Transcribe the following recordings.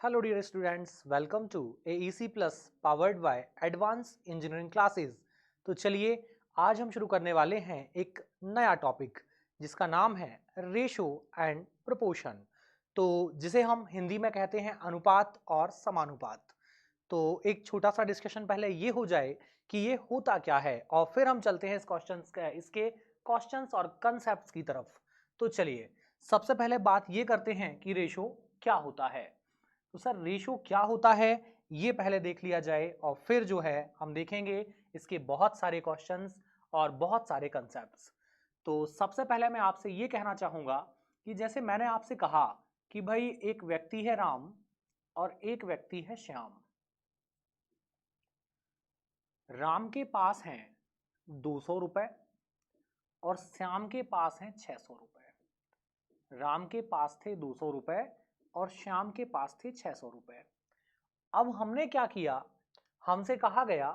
Hello dear students, welcome to AEC Plus powered by Advanced Engineering Classes। तो चलिए आज हम शुरू करने वाले हैं एक नया टॉपिक जिसका नाम है रेशो एंड प्रोपोर्शन, तो जिसे हम हिंदी में कहते हैं अनुपात और समानुपात। तो एक छोटा सा डिस्कशन पहले ये हो जाए कि ये होता क्या है और फिर हम चलते हैं इसके क्वेश्चंस और कंसेप्ट्स की तरफ। तो चलिए सबसे पहले बात ये करते हैं कि रेशो क्या होता है। तो सर रेशो क्या होता है ये पहले देख लिया जाए और फिर जो है हम देखेंगे इसके बहुत सारे क्वेश्चंस और बहुत सारे कंसेप्ट्स। तो सबसे पहले मैं आपसे ये कहना चाहूंगा कि जैसे मैंने आपसे कहा कि भाई एक व्यक्ति है राम और एक व्यक्ति है श्याम। राम के पास हैं 200 रुपए और श्याम के पास हैं 600 रुपए। राम के पास थे 200 रुपए और श्याम के पास थे 600 रुपए। अब हमने क्या किया, हमसे कहा गया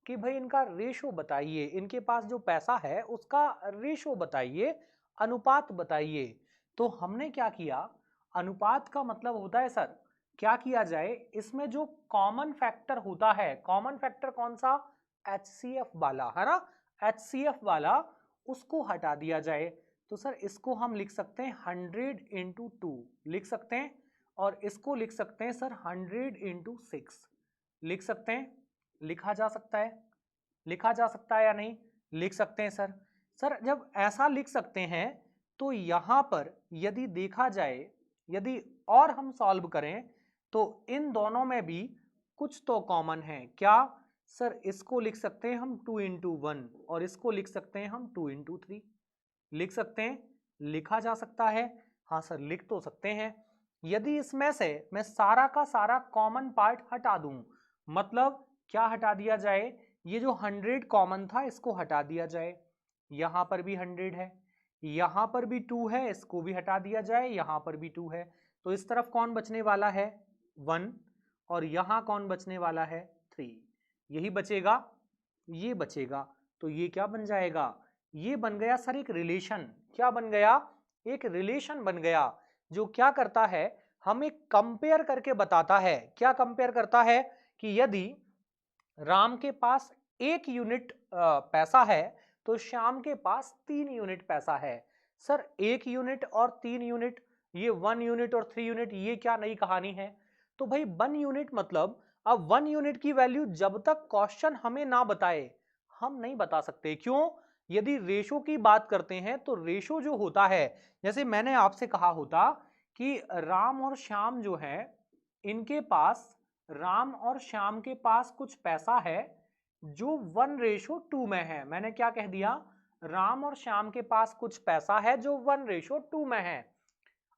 कि भाई इनका रेशो बताइए, इनके पास जो पैसा है उसका रेशो बताइए, अनुपात बताइए। तो हमने क्या किया, अनुपात का मतलब होता है सर क्या किया जाए, इसमें जो कॉमन फैक्टर होता है, कॉमन फैक्टर कौन सा, HCF वाला है ना, HCF वाला, उसको हटा दिया जाए। तो सर इसको हम लिख सकते हैं 100 इंटू 2 लिख सकते हैं, और इसको लिख सकते हैं सर 100 इंटू 6 लिख सकते हैं। लिखा जा सकता है, लिखा जा सकता है या नहीं, लिख सकते हैं सर। सर जब ऐसा लिख सकते हैं तो यहां पर यदि देखा जाए, यदि और हम सॉल्व करें तो इन दोनों में भी कुछ तो कॉमन है। क्या सर, इसको लिख सकते हैं हम 2 इंटू 1 और इसको लिख सकते हैं हम 2 इंटू 3 लिख सकते हैं, लिखा जा सकता है। हाँ सर लिख तो सकते हैं। यदि इसमें से मैं सारा का सारा कॉमन पार्ट हटा दूं, मतलब क्या हटा दिया जाए, ये जो 100 कॉमन था इसको हटा दिया जाए, यहां पर भी 100 है, यहां पर भी 2 है, इसको भी हटा दिया जाए, यहां पर भी 2 है। तो इस तरफ कौन बचने वाला है 1 और यहां कौन बचने वाला है 3, यही बचेगा, ये बचेगा। तो ये क्या बन जाएगा, ये बन गया सर एक रिलेशन। क्या बन गया, एक रिलेशन बन गया जो क्या करता है, हमें कंपेयर करके बताता है। क्या कंपेयर करता है कि यदि राम के पास 1 यूनिट पैसा है तो श्याम के पास 3 यूनिट पैसा है। सर 1 यूनिट और 3 यूनिट, ये 1 यूनिट और 3 यूनिट, ये क्या नई कहानी है। तो भाई 1 यूनिट मतलब, अब 1 यूनिट की वैल्यू जब तक क्वेश्चन हमें ना बताए हम नहीं बता सकते। क्यों, यदि रेशो की बात करते हैं तो रेशो जो होता है, जैसे मैंने आपसे कहा होता कि राम और श्याम जो है, इनके पास, राम और श्याम के पास कुछ पैसा है जो 1:2 में है। मैंने क्या कह दिया, राम और श्याम के पास कुछ पैसा है जो 1:2 में है।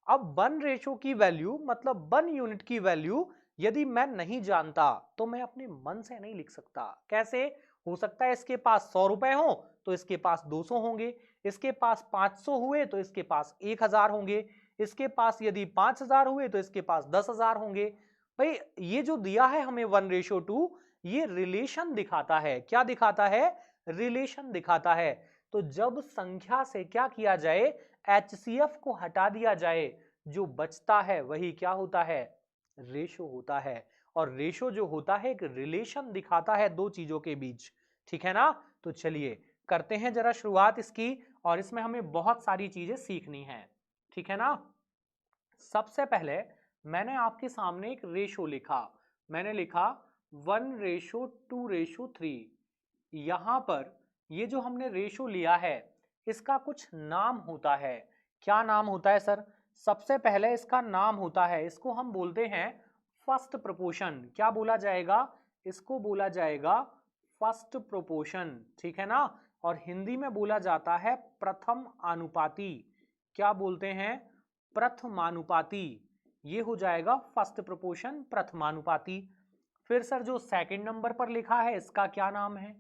अब 1 रेशो की वैल्यू मतलब 1 यूनिट की वैल्यू यदि मैं नहीं जानता तो मैं अपने मन से नहीं लिख सकता। कैसे हो सकता है, इसके पास 100 रुपए हो तो इसके पास 200 होंगे, इसके पास 500 हुए तो इसके पास 1000 होंगे, इसके पास यदि 5000 हुए तो इसके पास 10,000 होंगे। भाई ये जो दिया है हमें 1:2, ये रिलेशन दिखाता है। क्या दिखाता है, रिलेशन दिखाता है। तो जब संख्या से क्या किया जाए, HCF को हटा दिया जाए, जो बचता है वही क्या होता है, रेशो होता है। और रेशो जो होता है एक रिलेशन दिखाता है दो चीजों के बीच, ठीक है ना। तो चलिए करते हैं जरा शुरुआत इसकी, और इसमें हमें बहुत सारी चीजें सीखनी है, ठीक है ना। सबसे पहले मैंने आपके सामने एक रेशो लिखा, मैंने लिखा 1:2:3। यहां पर ये जो हमने रेशो लिया है इसका कुछ नाम होता है। क्या नाम होता है सर, सबसे पहले इसका नाम होता है, इसको हम बोलते हैं फर्स्ट प्रोपोर्शन। क्या बोला जाएगा, इसको बोला जाएगा फर्स्ट प्रोपोर्शन, ठीक है ना। और हिंदी में बोला जाता है प्रथम अनुपाती। क्या बोलते हैं, प्रथमानुपाती। ये हो जाएगा फर्स्ट प्रोपोर्शन, प्रथमानुपाती। फिर सर जो सेकंड नंबर पर लिखा है इसका क्या नाम है,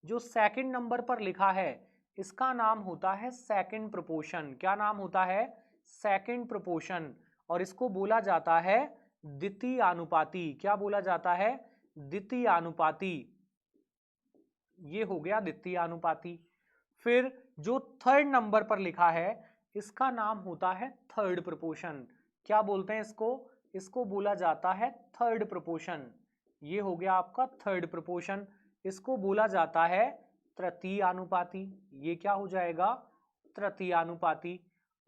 जो सेकंड नंबर पर लिखा है इसका नाम होता है सेकंड प्रोपोर्शन। क्या नाम होता है, सेकंड प्रोपोर्शन। और इसको बोला जाता है द्वितीय अनुपाती। क्या बोला जाता है, द्वितीय अनुपाती। ये हो गया द्वितीय अनुपाती। फिर जो थर्ड नंबर पर लिखा है इसका नाम होता है थर्ड प्रोपोर्शन। क्या बोलते हैं इसको, इसको बोला जाता है थर्ड प्रोपोर्शन। ये हो गया आपका थर्ड प्रोपोर्शन। इसको बोला जाता है तृतीयानुपाती। ये क्या हो जाएगा? तृतीयानुपाती।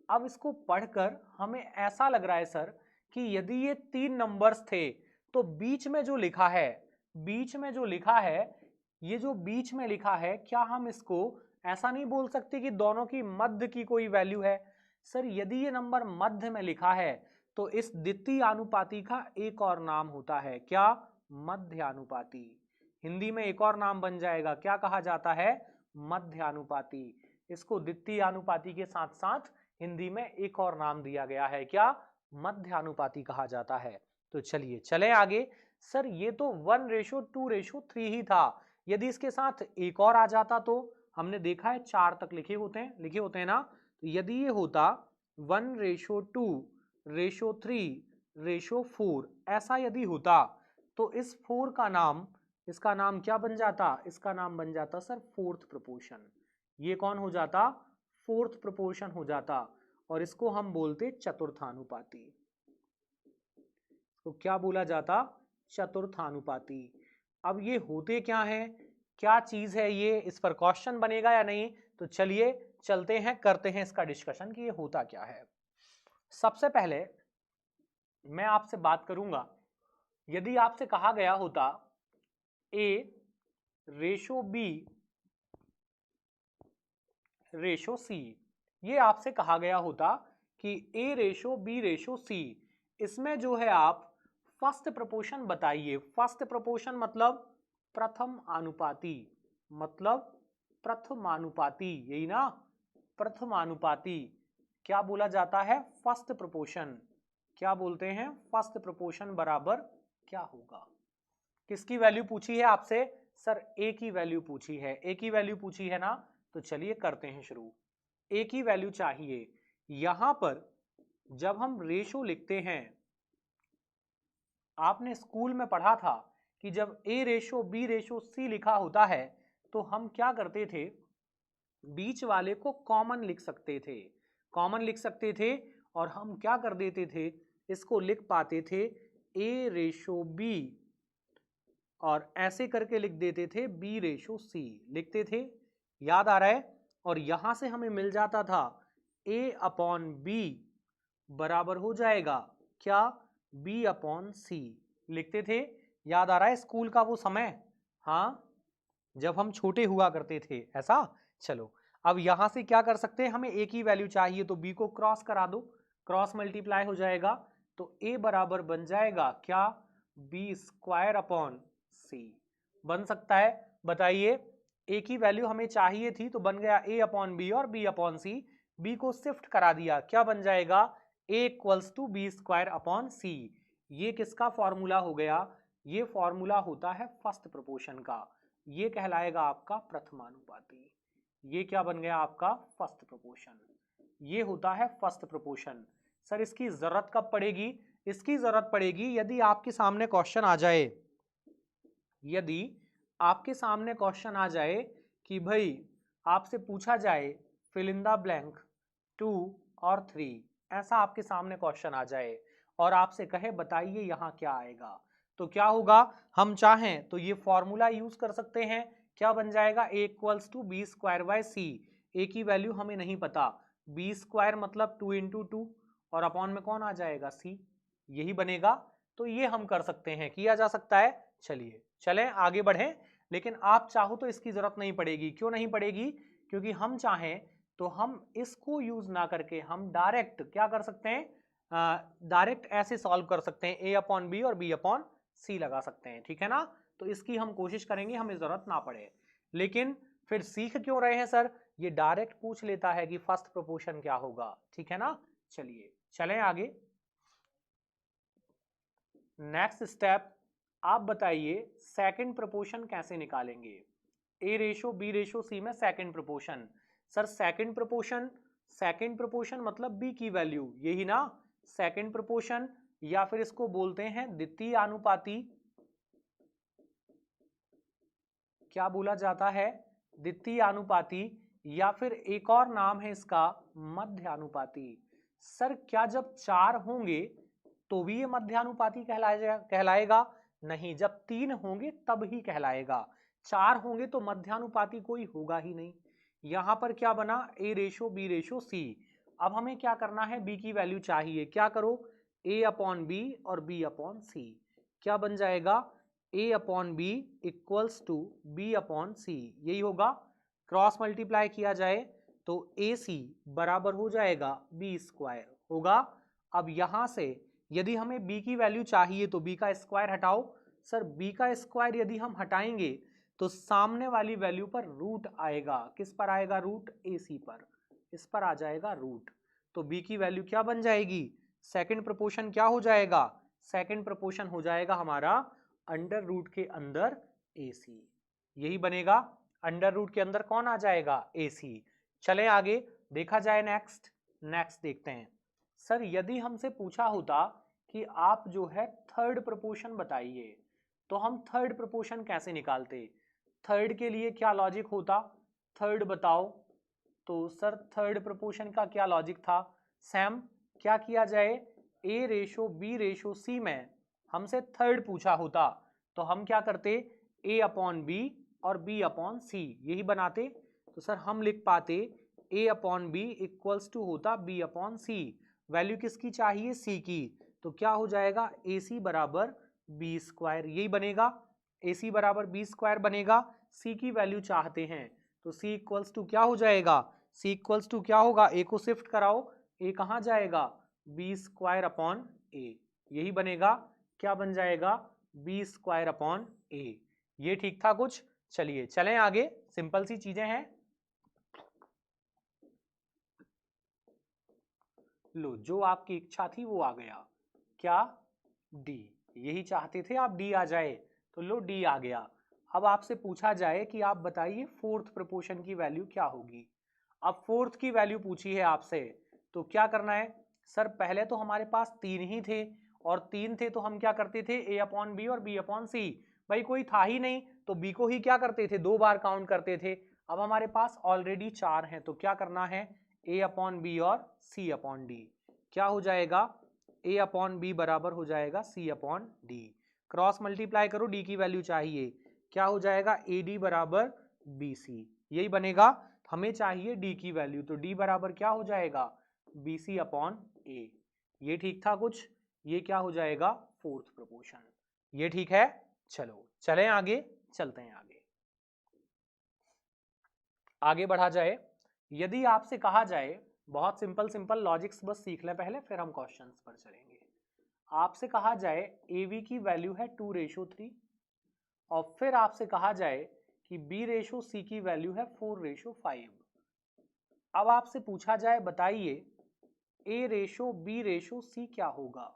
अब इसको पढ़कर हमें ऐसा लग रहा है सर कि यदि ये 3 नंबर्स थे तो बीच में जो लिखा है, बीच में जो लिखा है, ये जो बीच में लिखा है, क्या हम इसको ऐसा नहीं बोल सकते कि दोनों की मध्य की कोई वैल्यू है? सर यदि ये नंबर मध्य में लिखा है तो इस द्वितीयानुपाती का एक और नाम होता है, क्या? मध्यानुपाती। हिंदी में एक और नाम बन जाएगा, क्या कहा जाता है? मध्यानुपाती। इसको द्वितीयानुपाती के साथ साथ हिंदी में एक और नाम दिया गया है, क्या? मध्यानुपाती कहा जाता है। तो चलिए चलें आगे। सर ये तो 1:2:3 ही था, यदि इसके साथ एक और आ जाता तो? हमने देखा है 4 तक लिखे होते हैं ना। तो यदि ये होता 1:2:3:4, ऐसा यदि होता तो इस 4 का नाम, इसका नाम क्या बन जाता? इसका नाम बन जाता सर फोर्थ प्रोपोर्शन। ये कौन हो जाता? फोर्थ प्रोपोर्शन हो जाता, और इसको हम बोलते चतुर्थानुपाती। तो क्या बोला जाता? चतुर्थानुपाती। अब ये होते क्या हैं, क्या चीज है ये, इस पर क्वेश्चन बनेगा या नहीं? तो चलिए चलते हैं, करते हैं इसका डिस्कशन कि ये होता क्या है। सबसे पहले मैं आपसे बात करूंगा, यदि आपसे कहा गया होता A:B:C, ये आपसे कहा गया होता कि A:B:C, इसमें जो है आप फर्स्ट प्रोपोर्शन बताइए। फर्स्ट प्रोपोर्शन मतलब प्रथम अनुपाती, मतलब प्रथमानुपाती, यही ना? प्रथमानुपाती। क्या बोला जाता है? First proportion. क्या बोलते हैं? फर्स्ट प्रोपोर्शन बराबर क्या होगा? किसकी वैल्यू पूछी है आपसे? सर ए की वैल्यू पूछी है। ए की वैल्यू पूछी है ना, तो चलिए करते हैं शुरू। ए की वैल्यू चाहिए। यहां पर जब हम रेशो लिखते हैं, आपने स्कूल में पढ़ा था कि जब A:B:C लिखा होता है तो हम क्या करते थे? बीच वाले को कॉमन लिख सकते थे, कॉमन लिख सकते थे, और हम क्या कर देते थे? इसको लिख पाते थे A:B, और ऐसे करके लिख देते थे B:C, लिखते थे, याद आ रहा है? और यहां से हमें मिल जाता था A/B बराबर हो जाएगा क्या? B/C, लिखते थे। याद आ रहा है स्कूल का वो समय? हाँ, जब हम छोटे हुआ करते थे, ऐसा। चलो अब यहां से क्या कर सकते हैं, हमें A की वैल्यू चाहिए तो B को क्रॉस करा दो, क्रॉस मल्टीप्लाई हो जाएगा, तो A बराबर बन जाएगा क्या? B²/C बन सकता है। बताइए, A की वैल्यू हमें चाहिए थी तो बन गया A/B और B/C। B को शिफ्ट करा दिया, क्या बन जाएगा? A = B²/C। ये किसका फॉर्मूला हो गया? ये फॉर्मूला होता है फर्स्ट प्रोपोर्शन का। ये कहलाएगा आपका प्रथमानुपाती। ये क्या बन गया आपका? First proportion. ये होता है फर्स्ट प्रोपोर्शन। सर इसकी जरूरत कब पड़ेगी? इसकी जरूरत पड़ेगी यदि आपके सामने क्वेश्चन आ जाए, यदि आपके सामने क्वेश्चन आ जाए कि भाई आपसे पूछा जाए फिल इन द ब्लैंक 2 और 3, ऐसा आपके सामने क्वेश्चन आ जाए और आपसे कहे बताइए यहां क्या आएगा, तो क्या होगा? हम चाहें तो ये फॉर्मूला यूज कर सकते हैं। क्या बन जाएगा? A = B²/C। ए की वैल्यू हमें नहीं पता, B² मतलब 2 × 2, और अपॉन में कौन आ जाएगा? C, यही बनेगा। तो ये हम कर सकते हैं, किया जा सकता है। चलिए चलें आगे बढ़ें, लेकिन आप चाहो तो इसकी जरूरत नहीं पड़ेगी। क्यों नहीं पड़ेगी? क्योंकि हम चाहें तो हम इसको यूज ना करके हम डायरेक्ट क्या कर सकते हैं? डायरेक्ट ऐसे सॉल्व कर सकते हैं, A/B और B/C लगा सकते हैं, ठीक है ना? तो इसकी हम कोशिश करेंगे, हमें जरूरत ना पड़े। लेकिन फिर सीख क्यों रहे हैं सर? ये डायरेक्ट पूछ लेता है कि फर्स्ट प्रोपोर्शन क्या होगा, ठीक है ना? चलिए चलें आगे। नेक्स्ट स्टेप, आप बताइए सेकंड प्रोपोर्शन कैसे निकालेंगे? A:B:C में second proportion. Sir second proportion मतलब B की वैल्यू, यही ना? सेकंड प्रोपोर्शन, या फिर इसको बोलते हैं द्वितीय अनुपाती। क्या बोला जाता है? द्वितीय अनुपाती, या फिर एक और नाम है इसका मध्यानुपाती। सर क्या जब 4 होंगे तो भी ये मध्यानुपाती कहलाएगा नहीं। जब 3 होंगे तब ही कहलाएगा, 4 होंगे तो मध्यानुपाती कोई होगा ही नहीं। यहां पर क्या बना, A/B/C। अब हमें क्या करना है, B की वैल्यू चाहिए। क्या करो, A/B और B/C। क्या बन जाएगा, A/B इक्वल्स टू B/C, यही होगा। क्रॉस मल्टीप्लाई किया जाए तो AC बराबर हो जाएगा B² होगा। अब यहां से यदि हमें B की वैल्यू चाहिए तो B का स्क्वायर हटाओ। सर B का स्क्वायर यदि हम हटाएंगे तो सामने वाली वैल्यू पर रूट आएगा। किस पर आएगा, रूट AC पर, इस पर आ जाएगा रूट। तो B की वैल्यू क्या बन जाएगी, सेकंड प्रोपोर्शन क्या हो जाएगा, सेकंड प्रोपोर्शन हो जाएगा हमारा अंडर रूट के अंदर AC, यही बनेगा। अंडर रूट के अंदर कौन आ जाएगा, AC। चले आगे देखा जाए, नेक्स्ट देखते हैं। सर यदि हमसे पूछा होता कि आप जो है थर्ड प्रोपोर्शन बताइए, तो हम थर्ड प्रोपोर्शन कैसे निकालते, थर्ड के लिए क्या लॉजिक होता, थर्ड बताओ। तो सर थर्ड प्रोपोर्शन का क्या लॉजिक था, सैम क्या किया जाए, A/B/C में हमसे थर्ड पूछा होता तो हम क्या करते, A/B और B/C यही बनाते। तो सर हम लिख पाते A/B इक्वल्स टू होता B/C। वैल्यू किसकी चाहिए, C की। तो क्या हो जाएगा, AC बराबर B², यही बनेगा। AC बराबर B² बनेगा। C की वैल्यू चाहते हैं तो C इक्वल्स टू क्या हो जाएगा, C इक्वल्स टू क्या होगा, A को शिफ्ट कराओ, A कहाँ जाएगा, B²/A, यही बनेगा। क्या बन जाएगा, B²/A। ये ठीक था कुछ। चलिए चलें आगे, सिंपल सी चीजें हैं। लो जो आपकी इच्छा थी वो आ गया, क्या, D। यही चाहते थे आप D आ जाए, तो लो D आ गया। अब आपसे पूछा जाए कि आप बताइए फोर्थ प्रोपोर्शन की वैल्यू क्या होगी। अब फोर्थ की वैल्यू पूछी है आपसे, तो क्या करना है, सर पहले तो हमारे पास 3 ही थे, और 3 थे तो हम क्या करते थे, A/B और B/C। भाई कोई था ही नहीं तो B को ही क्या करते थे, 2 बार काउंट करते थे। अब हमारे पास ऑलरेडी 4 हैं तो क्या करना है, A/B और C/D। क्या हो जाएगा, A/B बराबर हो जाएगा C/D। क्रॉस मल्टीप्लाई करो, D की वैल्यू चाहिए, क्या हो जाएगा, AD बराबर BC, यही बनेगा। हमें चाहिए D की वैल्यू, तो D बराबर क्या हो जाएगा, BC/A। ये ठीक था कुछ। ये क्या हो जाएगा, फोर्थ प्रोपोर्शन। ये ठीक है। चलो चलें आगे, चलते हैं आगे बढ़ा जाए। यदि आपसे कहा जाए, बहुत सिंपल लॉजिक्स बस सीख लें पहले, फिर हम क्वेश्चंस पर चलेंगे। आपसे कहा जाए AV की वैल्यू है 2/3, और फिर आपसे कहा जाए कि B/C की वैल्यू है 4/5। अब आपसे पूछा जाए बताइए A/B/C क्या होगा।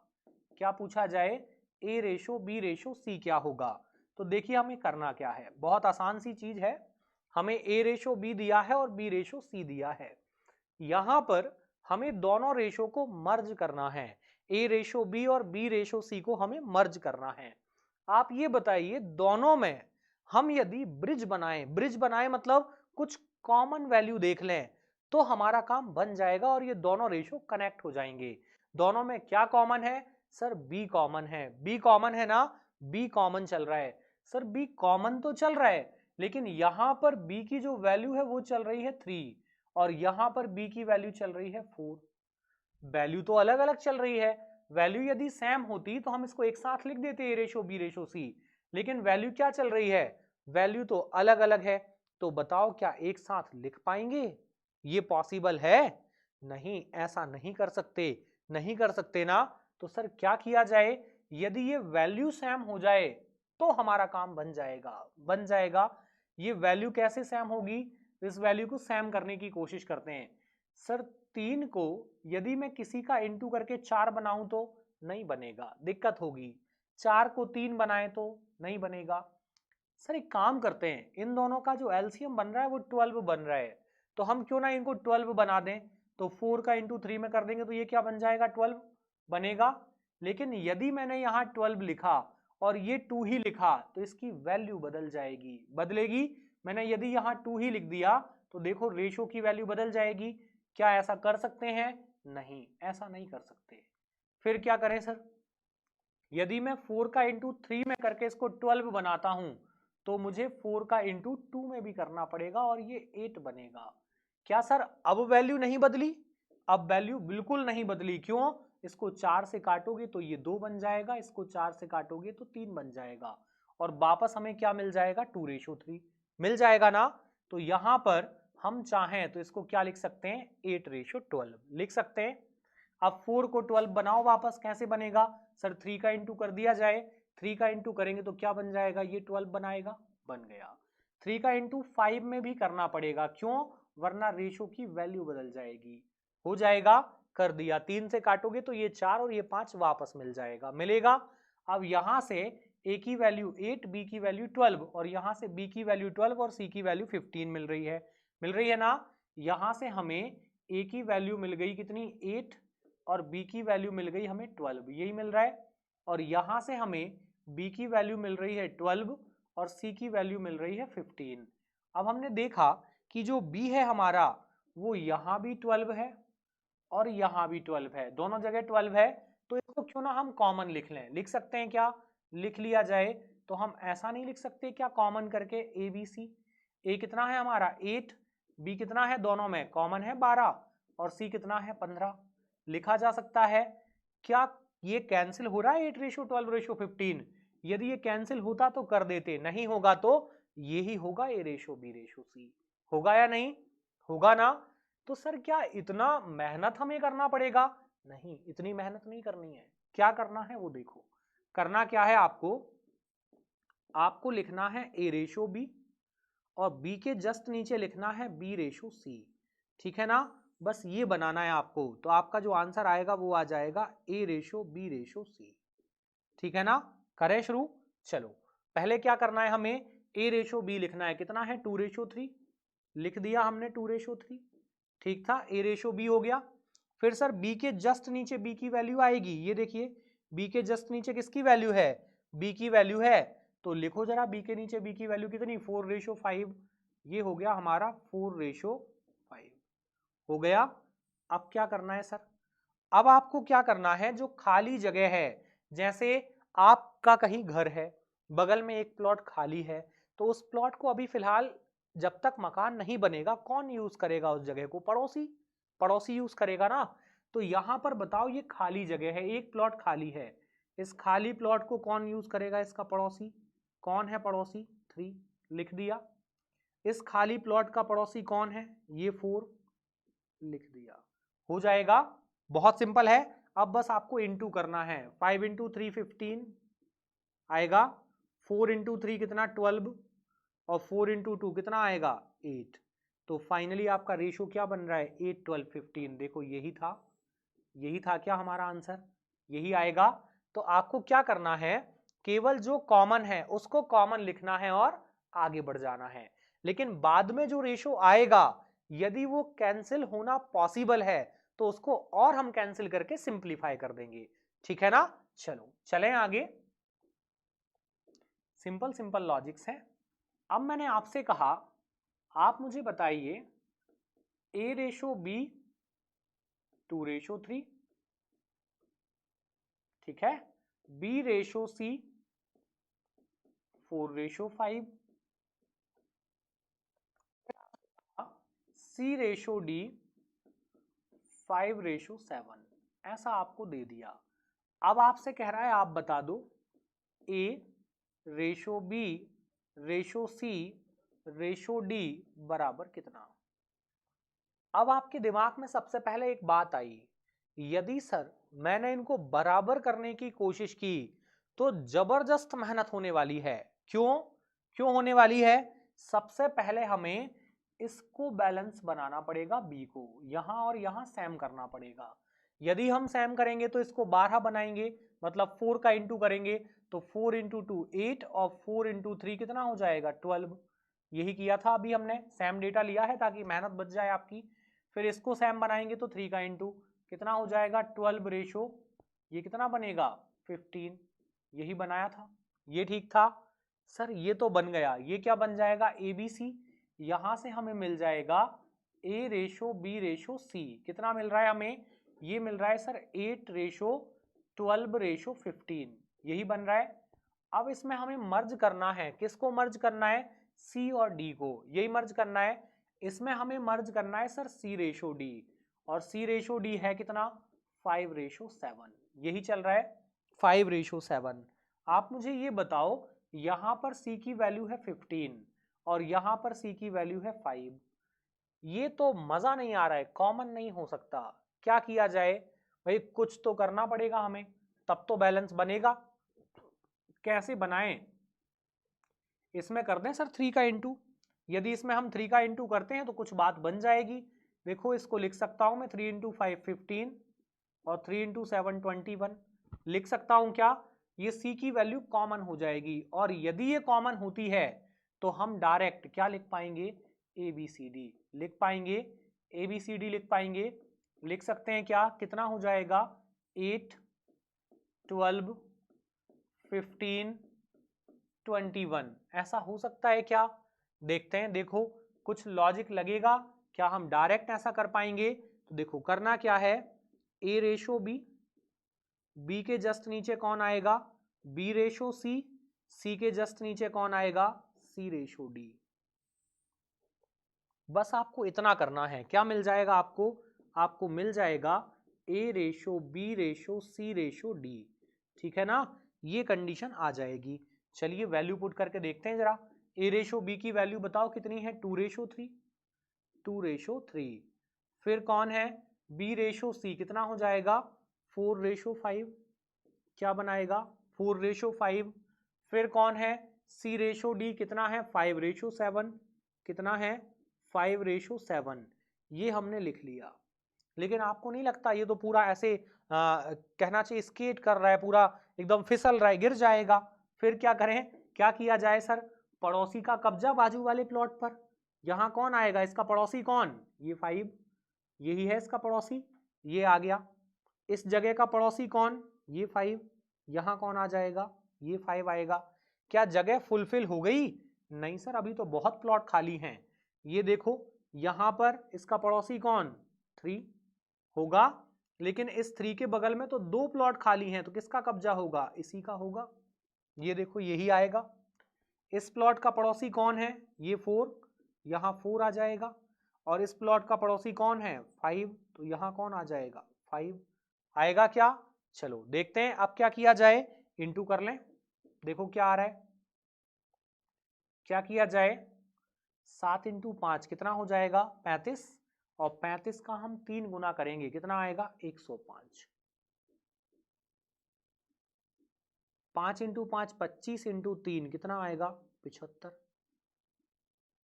क्या पूछा जाए, A/B/C क्या होगा। तो देखिए हमें करना क्या है, बहुत आसान सी चीज है। हमें A/B दिया है और B/C दिया है। यहां पर हमें दोनों रेशो को मर्ज करना है, A/B और B/C को हमें मर्ज करना है। आप ये बताइए दोनों में हम यदि ब्रिज बनाएं मतलब कुछ कॉमन वैल्यू देख लें तो हमारा काम बन जाएगा और ये दोनों रेशो कनेक्ट हो जाएंगे। दोनों में क्या कॉमन है, सर B कॉमन है। B कॉमन है ना, B कॉमन चल रहा है। सर B कॉमन तो चल रहा है, लेकिन यहां पर B की जो वैल्यू है वो चल रही है 3, और यहां पर B की वैल्यू चल रही है 4। वैल्यू तो अलग अलग चल रही है। वैल्यू यदि सेम होती तो हम इसको एक साथ लिख देते A/B/C, लेकिन वैल्यू क्या चल रही है, वैल्यू तो अलग अलग है। तो बताओ क्या एक साथ लिख पाएंगे, ये पॉसिबल है, नहीं, ऐसा नहीं कर सकते ना। तो सर क्या किया जाए, यदि ये वैल्यू सेम हो जाए तो हमारा काम बन जाएगा। ये वैल्यू कैसे सेम होगी, इस वैल्यू को सेम करने की कोशिश करते हैं। सर 3 को यदि मैं किसी का इंटू करके 4 बनाऊं तो नहीं बनेगा, दिक्कत होगी। 4 को 3 बनाए तो नहीं बनेगा। सर एक काम करते हैं, इन दोनों का जो एलसीएम बन रहा है वो 12 बन रहा है, तो हम क्यों ना इनको 12 बना दें। तो 4 का इंटू 3 में कर देंगे तो ये क्या बन जाएगा, 12 बनेगा। लेकिन यदि मैंने यहाँ 12 लिखा और ये 2 ही लिखा तो इसकी वैल्यू बदलेगी। मैंने यदि यहाँ 2 ही लिख दिया तो देखो रेशो की वैल्यू बदल जाएगी। क्या ऐसा कर सकते हैं, नहीं, ऐसा नहीं कर सकते। फिर क्या करें सर, यदि मैं 4 का इंटू 3 में करके इसको 12 बनाता हूं तो मुझे 4 का इंटू 2 में भी करना पड़ेगा और ये 8 बनेगा। क्या सर अब वैल्यू नहीं बदली? अब वैल्यू बिल्कुल नहीं बदली। क्यों? इसको 4 से काटोगे तो ये 2 बन जाएगा, इसको 4 से काटोगे तो 3 बन जाएगा और वापस हमें क्या मिल जाएगा? 2:3 मिल जाएगा ना। तो यहां पर हम चाहें तो इसको क्या लिख सकते हैं? 8:12 लिख सकते हैं। अब 4 को 12 बनाओ वापस, कैसे बनेगा? सर 3 का इंटू कर दिया जाए, 3 का इंटू करेंगे तो क्या बन जाएगा? ये 12 बनाएगा, बन गया। 3 का इंटू 5 में भी करना पड़ेगा, क्यों? वरना रेशो की वैल्यू बदल जाएगी। हो जाएगा, कर दिया। 3 से काटोगे तो ये 4 और ये 5 वापस मिल जाएगा, मिलेगा। अब यहां से ए की वैल्यू 8, बी की वैल्यू 12 और यहां से बी की वैल्यू 12 और सी की वैल्यू 15 मिल रही है ना। यहां से हमें ए की वैल्यू मिल गई कितनी? 8 और बी की वैल्यू मिल गई हमें 12, यही मिल रहा है। और यहां से हमें बी की वैल्यू मिल रही है 12 और सी की वैल्यू मिल रही है 15। अब हमने देखा कि जो बी है हमारा वो यहां भी 12 है और यहां भी 12 है, दोनों जगह 12 है। तो इसको क्यों ना हम कॉमन लिख लें? लिख सकते हैं क्या? लिख लिया जाए। तो हम ऐसा नहीं लिख सकते क्या कॉमन करके? A B C. ए कितना है हमारा? 8, बी कितना है? दोनों में कॉमन है 12 और सी कितना है? 15। लिखा जा सकता है। क्या ये कैंसिल हो रहा है? 8:12:15। यदि ये कैंसिल होता तो कर देते, नहीं होगा तो यही होगा A:B:C। होगा या नहीं? होगा ना। तो सर क्या इतना मेहनत हमें करना पड़ेगा? नहीं, इतनी मेहनत नहीं करनी है। क्या करना है वो देखो। करना क्या है आपको? आपको लिखना है A:B और B के जस्ट नीचे लिखना है B:C। ठीक है ना। बस ये बनाना है आपको, तो आपका जो आंसर आएगा वो आ जाएगा A:B:C। ठीक है ना। करें शुरू। चलो पहले क्या करना है हमें? A:B लिखना है, कितना है? 2:3 लिख दिया हमने 2:3। ठीक था, A:B हो गया। फिर सर B के जस्ट नीचे B की वैल्यू आएगी, ये देखिए B के जस्ट नीचे किसकी वैल्यू है? B की वैल्यू है। तो लिखो जरा B के नीचे B की वैल्यू कितनी? 4:5। ये हो गया हमारा 4:5 हो गया। अब क्या करना है सर? अब आपको क्या करना है? जो खाली जगह है, जैसे आपका कहीं घर है, बगल में एक प्लॉट खाली है, तो उस प्लॉट को अभी फिलहाल जब तक मकान नहीं बनेगा कौन यूज करेगा उस जगह को? पड़ोसी। पड़ोसी यूज करेगा ना। तो यहां पर बताओ, ये खाली जगह है, एक प्लॉट खाली है, इस खाली प्लॉट को कौन यूज करेगा? इसका पड़ोसी। कौन है पड़ोसी? 3 लिख दिया। इस खाली प्लॉट का पड़ोसी कौन है? ये 4 लिख दिया। हो जाएगा, बहुत सिंपल है। अब बस आपको इंटू करना है। 5 इंटू 3 15 आएगा, 4 इंटू 3 कितना? 12 और 4 इंटू 2 कितना आएगा? 8। तो फाइनली आपका रेशो क्या बन रहा है? 8 12 15। देखो यही था, यही था क्या हमारा आंसर? यही आएगा। तो आपको क्या करना है? केवल जो कॉमन है उसको कॉमन लिखना है और आगे बढ़ जाना है। लेकिन बाद में जो रेशो आएगा, यदि वो कैंसिल होना पॉसिबल है तो उसको और हम कैंसिल करके सिंप्लीफाई कर देंगे। ठीक है ना। चलो चलें आगे। सिंपल सिंपल लॉजिक्स है। अब मैंने आपसे कहा, आप मुझे बताइए A:B 2:3, ठीक है, B:C 4:5, C:D 5:7। ऐसा आपको दे दिया। अब आपसे कह रहा है आप बता दो A:B:C:D बराबर कितना। अब आपके दिमाग में सबसे पहले एक बात आई, यदि सर मैंने इनको बराबर करने की कोशिश की तो जबरदस्त मेहनत होने वाली है। क्यों? क्यों होने वाली है? सबसे पहले हमें इसको बैलेंस बनाना पड़ेगा, बी को यहां और यहां सेम करना पड़ेगा। यदि हम सेम करेंगे तो इसको 12 बनाएंगे, मतलब 4 का इंटू करेंगे तो 4 इंटू 2 8 और 4 इंटू 3 कितना हो जाएगा? 12। यही किया था अभी हमने, सेम डेटा लिया है ताकि मेहनत बच जाए आपकी। फिर इसको सेम बनाएंगे तो 3 का इंटू कितना हो जाएगा? 12 रेशो, ये कितना बनेगा? 15। यही बनाया था, ये ठीक था। सर ये तो बन गया, ये क्या बन जाएगा? ABC। यहां से हमें मिल जाएगा A:B:C। कितना मिल रहा है हमें? ये मिल रहा है सर 8:12:15। यही बन रहा है। अब इसमें हमें मर्ज करना है, किसको मर्ज करना है, सी और डी को, यही मर्ज करना है। इसमें हमें मर्ज करना है सर सी रेशो डी, और सी रेशो डी है कितना 5:7, यही चल रहा है 5:7। आप मुझे ये बताओ, यहां पर सी की वैल्यू है 15 और यहां पर सी की वैल्यू है 5, ये तो मजा नहीं आ रहा है, कॉमन नहीं हो सकता। क्या किया जाए भाई, कुछ तो करना पड़ेगा हमें, तब तो बैलेंस बनेगा। कैसे बनाएं, इसमें कर दें सर 3 का इंटू। यदि इसमें हम 3 का इंटू करते हैं तो कुछ बात बन जाएगी। देखो इसको लिख सकता हूं मैं 3 × 5 15 और 3 × 7 21 लिख सकता हूं क्या, ये सी की वैल्यू कॉमन हो जाएगी। और यदि ये कॉमन होती है तो हम डायरेक्ट क्या लिख पाएंगे, ए बी सी डी लिख पाएंगे, ए बी सी डी लिख पाएंगे। लिख सकते हैं क्या, कितना हो जाएगा 8 12 15 21, ऐसा हो सकता है क्या, देखते हैं। देखो कुछ लॉजिक लगेगा क्या, हम डायरेक्ट ऐसा कर पाएंगे। तो देखो करना क्या है, ए रेशो बी, बी के जस्ट नीचे कौन आएगा, बी रेशो सी, सी के जस्ट नीचे कौन आएगा, सी रेशो डी। बस आपको इतना करना है, क्या मिल जाएगा आपको, आपको मिल जाएगा ए रेशो बी रेशो सी रेशो डी, ठीक है ना, ये कंडीशन आ जाएगी। चलिए वैल्यू पुट करके देखते हैं जरा। ए रेशो बी की वैल्यू बताओ कितनी है, 2:3, 2:3। फिर कौन है, बी रेशो सी कितना हो जाएगा 4:5, क्या बनाएगा 4:5। फिर कौन है, सी रेशो डी कितना है 5:7, कितना है 5:7, ये हमने लिख लिया। लेकिन आपको नहीं लगता ये तो पूरा ऐसे कहना चाहिए स्केट कर रहा है, पूरा एकदम फिसल रहा है, गिर जाएगा। फिर क्या करें, क्या किया जाए सर, पड़ोसी का कब्जा बाजू वाले प्लॉट पर, यहां कौन आएगा इसका पड़ोसी, कौन, ये 5, यही है इसका पड़ोसी, ये आ गया। इस जगह का पड़ोसी कौन, ये 5, यहां कौन आ जाएगा, ये 5 आएगा। क्या जगह फुलफिल हो गई, नहीं सर अभी तो बहुत प्लॉट खाली हैं। ये देखो यहां पर इसका पड़ोसी कौन 3 होगा, लेकिन इस 3 के बगल में तो 2 प्लॉट खाली हैं, तो किसका कब्जा होगा, इसी का होगा। ये देखो यही आएगा। इस प्लॉट का पड़ोसी कौन है, ये 4, यहां 4 आ जाएगा। और इस प्लॉट का पड़ोसी कौन है 5, तो यहां कौन आ जाएगा 5 आएगा क्या। चलो देखते हैं अब क्या किया जाए, इंटू कर लें, देखो क्या आ रहा है, क्या किया जाए, 7 × 5 कितना हो जाएगा 35, और 35 का हम 3 गुना करेंगे, कितना आएगा 105। 5 × 5 25 × 3 कितना आएगा 75।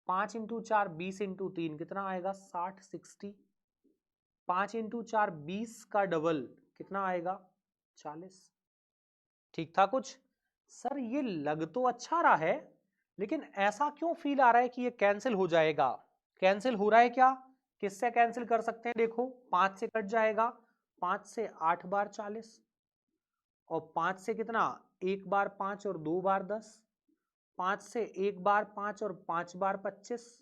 5 × 4 20 × 3 कितना आएगा 60 60। 5 × 4 20 का डबल कितना आएगा 40। ठीक था कुछ, सर ये लग तो अच्छा रहा है, लेकिन ऐसा क्यों फील आ रहा है कि ये कैंसिल हो जाएगा। कैंसिल हो रहा है क्या, किससे कैंसिल कर सकते हैं, देखो 5 से कट जाएगा, 5 से 8 बार 40, और 5 से कितना, 1 बार 5 और 2 बार 10, 5 से 1 बार 5 और 5 बार 25,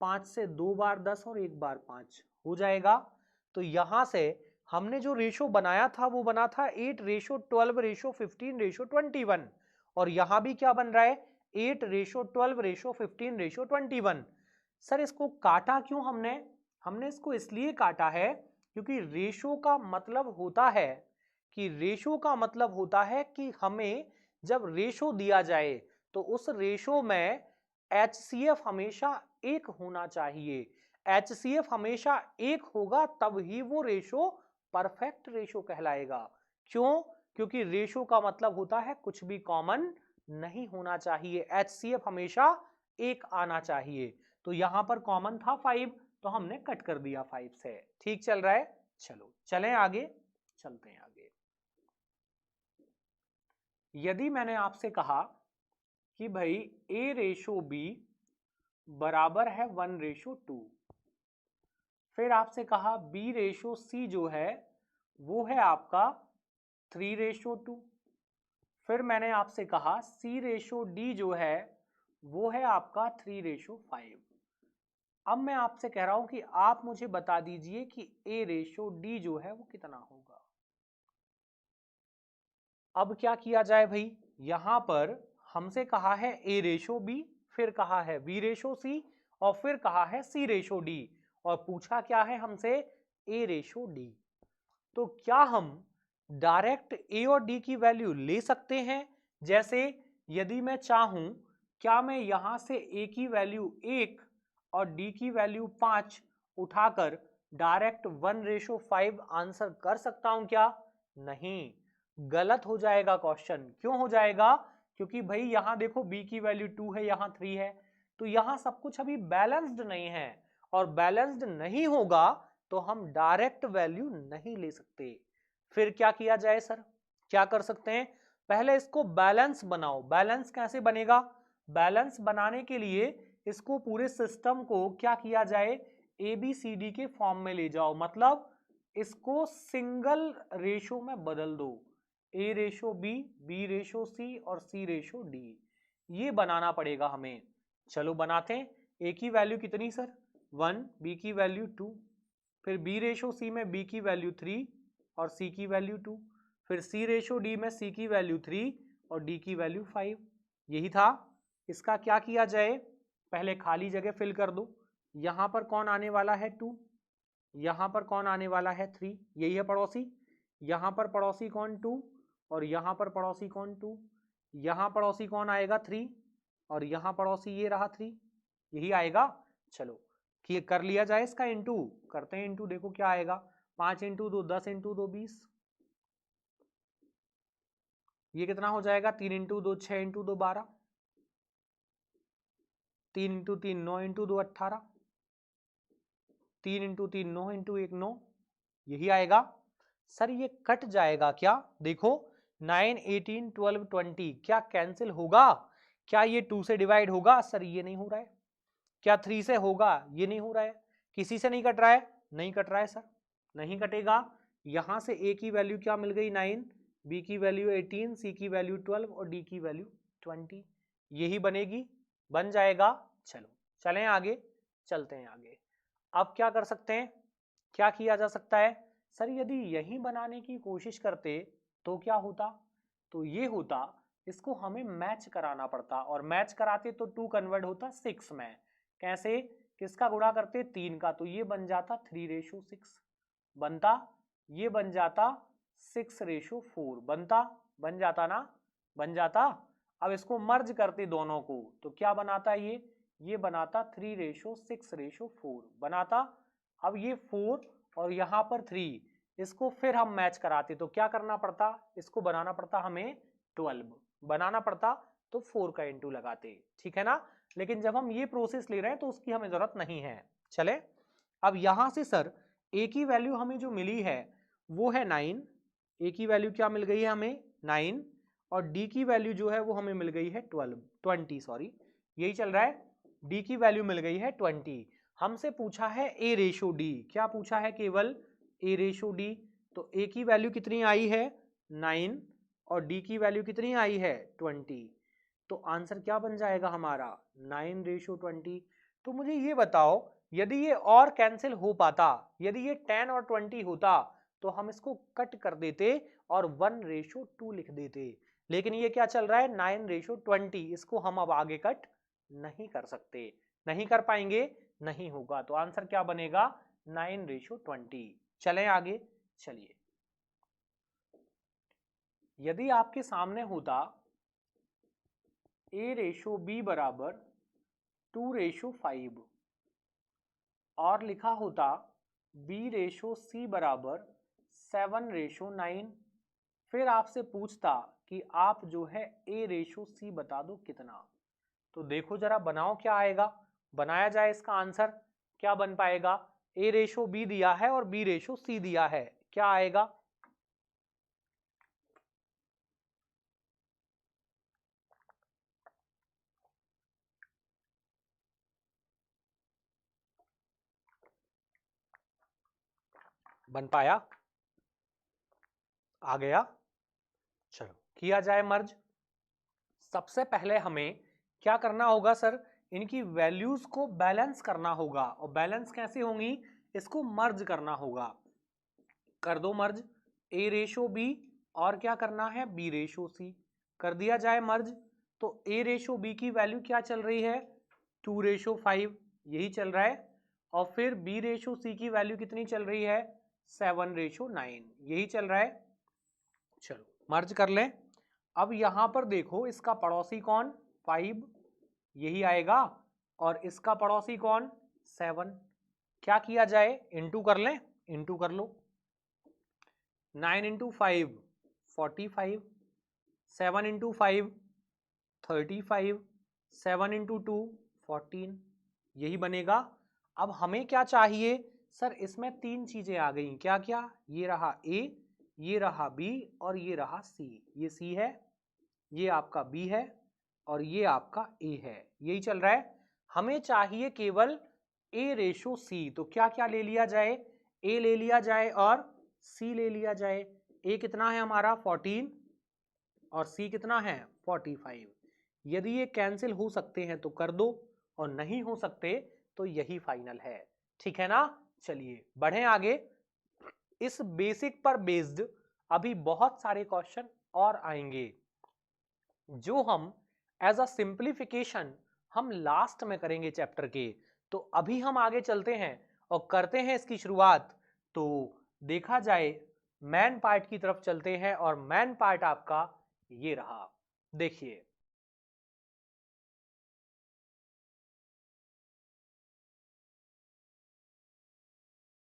5 से 2 बार 10 और 1 बार 5 हो जाएगा। तो यहां से हमने जो रेशो बनाया था वो बना था 8:12:15:21, और यहां भी क्या बन रहा है 8:12:15:21। सर इसको काटा क्यों हमने, हमने इसको इसलिए काटा है क्योंकि रेशो का मतलब होता है कि हमें जब रेशो दिया जाए तो उस रेशो में HCF हमेशा 1 होना चाहिए। HCF हमेशा 1 होगा तब ही वो रेशो परफेक्ट रेशो कहलाएगा। क्यों, क्योंकि रेशो का मतलब होता है कुछ भी कॉमन नहीं होना चाहिए, HCF हमेशा 1 आना चाहिए। तो यहां पर कॉमन था 5, तो हमने कट कर दिया 5 से। ठीक चल रहा है, चलो चलें आगे, चलते हैं आगे। यदि मैंने आपसे कहा कि भाई A/B बराबर है 1:2, फिर आपसे कहा B/C जो है वो है आपका 3:2, फिर मैंने आपसे कहा C/D जो है वो है आपका 3:5। अब मैं आपसे कह रहा हूं कि आप मुझे बता दीजिए कि A/D जो है वो कितना होगा। अब क्या किया जाए भाई, यहां पर हमसे कहा है a रेशो b, फिर कहा है b रेशो c, और फिर कहा है c रेशो d, और पूछा क्या है हमसे a रेशो d। तो क्या हम डायरेक्ट a और d की वैल्यू ले सकते हैं? जैसे यदि मैं चाहूं, क्या मैं यहां से a की वैल्यू 1 और d की वैल्यू 5 उठाकर डायरेक्ट 1:5 आंसर कर सकता हूं क्या? नहीं, गलत हो जाएगा क्वेश्चन। क्यों हो जाएगा? क्योंकि भाई यहां देखो b की वैल्यू 2 है, यहां 3 है, तो यहां सब कुछ अभी बैलेंस्ड नहीं है, और बैलेंस्ड नहीं होगा तो हम डायरेक्ट वैल्यू नहीं ले सकते। फिर क्या किया जाए सर? क्या कर सकते हैं? पहले इसको बैलेंस बनाओ। बैलेंस कैसे बनेगा? बैलेंस बनाने के लिए इसको पूरे सिस्टम को क्या किया जाए, ABCD के फॉर्म में ले जाओ, मतलब इसको सिंगल रेशो में बदल दो, A ratio B ratio C और C रेशो D। ये बनाना पड़ेगा हमें। चलो बनाते हैं। A की वैल्यू कितनी सर? 1, B की वैल्यू 2, फिर B रेशो C में B की वैल्यू 3 और C की वैल्यू 2, फिर C रेशो D में C की वैल्यू 3 और D की वैल्यू 5। यही था। इसका क्या किया जाए, पहले खाली जगह फिल कर दो। यहां पर कौन आने वाला है 2, यहां पर कौन आने वाला है 3, यही है पड़ोसी। यहां पर पड़ोसी कौन 2, और यहां पर पड़ोसी कौन 2, यहां पड़ोसी कौन आएगा 3, और यहां पड़ोसी ये रहा 3, यही आएगा। चलो कि कर लिया जाए इसका इंटू, करते हैं इंटू, देखो क्या आएगा। 5 इंटू 2 10 इंटू 2 20, ये कितना हो जाएगा? 3 into 2 6 into 2 12, 3 into 3 9 into 2 18, 3 into 3 9 into 1 9, यही आएगा। सर ये कट जाएगा क्या? देखो 9 18 12 20 क्या कैंसिल होगा? क्या ये 2 से डिवाइड होगा? सर ये नहीं हो रहा है। क्या 3 से होगा? ये नहीं हो रहा है। किसी से नहीं कट रहा है? नहीं कट रहा है सर, नहीं कटेगा। यहां से a की वैल्यू क्या मिल गई 9, b की वैल्यू 18, c की वैल्यू 12 और d की वैल्यू 20, यही बनेगी, बन जाएगा। चलो चलें आगे, चलते हैं आगे। अब क्या कर सकते हैं, क्या किया जा सकता है? सर यदि यही बनाने की कोशिश करते तो क्या होता? तो ये होता, इसको हमें मैच कराना पड़ता, और मैच कराते तो 2 कन्वर्ट होता 6 में। कैसे? किसका गुणा करते? 3 का, तो ये बन जाता 3:6 बनता, ये बन जाता 6:4 बनता, बन जाता ना, बन जाता। अब इसको मर्ज करते दोनों को, तो क्या बनाता ये बनाता 3:6:4 बनाता। अब ये 4 और यहाँ पर 3, इसको फिर हम मैच कराते तो क्या करना पड़ता? इसको बनाना पड़ता हमें 12 बनाना पड़ता, तो 4 का इंटू लगाते, ठीक है ना। लेकिन जब हम ये प्रोसेस ले रहे हैं तो उसकी हमें जरूरत नहीं है। चले अब यहां से सर a की वैल्यू हमें जो मिली है वो है 9, a की वैल्यू क्या मिल गई है हमें 9, और d की वैल्यू जो है वो हमें मिल गई है 20 सॉरी, यही चल रहा है। d की वैल्यू मिल गई है 20। हमसे पूछा है a रेशो d, क्या पूछा है? केवल a रेशो d। तो a की वैल्यू कितनी आई है 9 और d की वैल्यू कितनी आई है 20, तो आंसर क्या बन जाएगा हमारा 9:20। तो मुझे ये बताओ, यदि ये और कैंसिल हो पाता, यदि ये 10 और 20 होता तो हम इसको कट कर देते और 1:2 लिख देते। लेकिन ये क्या चल रहा है 9:20, इसको हम अब आगे कट नहीं कर सकते, नहीं कर पाएंगे, नहीं होगा। तो आंसर क्या बनेगा 9:20। चलें आगे, चलिए। यदि आपके सामने होता a/b बराबर 2:5 और लिखा होता b/c बराबर 7:9, फिर आपसे पूछता कि आप जो है a/c बता दो कितना, तो देखो जरा बनाओ क्या आएगा। बनाया जाए इसका आंसर, क्या बन पाएगा? a/b दिया है और b/c दिया है, क्या आएगा? बन पाया? आ गया? चलो किया जाए मर्ज। सबसे पहले हमें क्या करना होगा सर, इनकी वैल्यूज को बैलेंस करना होगा, और बैलेंस कैसे होंगी? इसको मर्ज करना होगा। कर दो मर्ज, a/b और क्या करना है, बी रेशो सी। कर दिया जाए मर्ज, तो ए रेशो बी की वैल्यू क्या चल रही है, 2:5, यही चल रहा है। और फिर बी रेशो सी की वैल्यू कितनी चल रही है, 7:9, यही चल रहा है। चलो मर्ज कर लें। अब यहां पर देखो, इसका पड़ोसी कौन, 5, यही आएगा, और इसका पड़ोसी कौन, 7। क्या किया जाए, इंटू कर लें, इंटू कर लो। 9 × 5 45, 7 × 5 35, 7 × 2 14, यही बनेगा। अब हमें क्या चाहिए सर, इसमें 3 चीजें आ गई, क्या क्या, ये रहा ए, ये रहा बी, और ये रहा सी। ये सी है, ये आपका बी है, और ये आपका ए है, यही चल रहा है। हमें चाहिए केवल ए रेशो सी, तो क्या क्या ले लिया जाए, ए ले लिया जाए और सी ले लिया जाए। ए कितना है हमारा 14, और सी कितना है 45। यदि ये कैंसिल हो सकते हैं तो कर दो, और नहीं हो सकते तो यही फाइनल है, ठीक है ना। चलिए बढ़ें आगे। इस बेसिक पर बेस्ड अभी बहुत सारे क्वेश्चन और आएंगे, जो हम एज अ सिंप्लीफिकेशन हम लास्ट में करेंगे चैप्टर के। तो अभी हम आगे चलते हैं और करते हैं इसकी शुरुआत। तो देखा जाए मैन पार्ट की तरफ चलते हैं, और मैन पार्ट आपका ये रहा। देखिए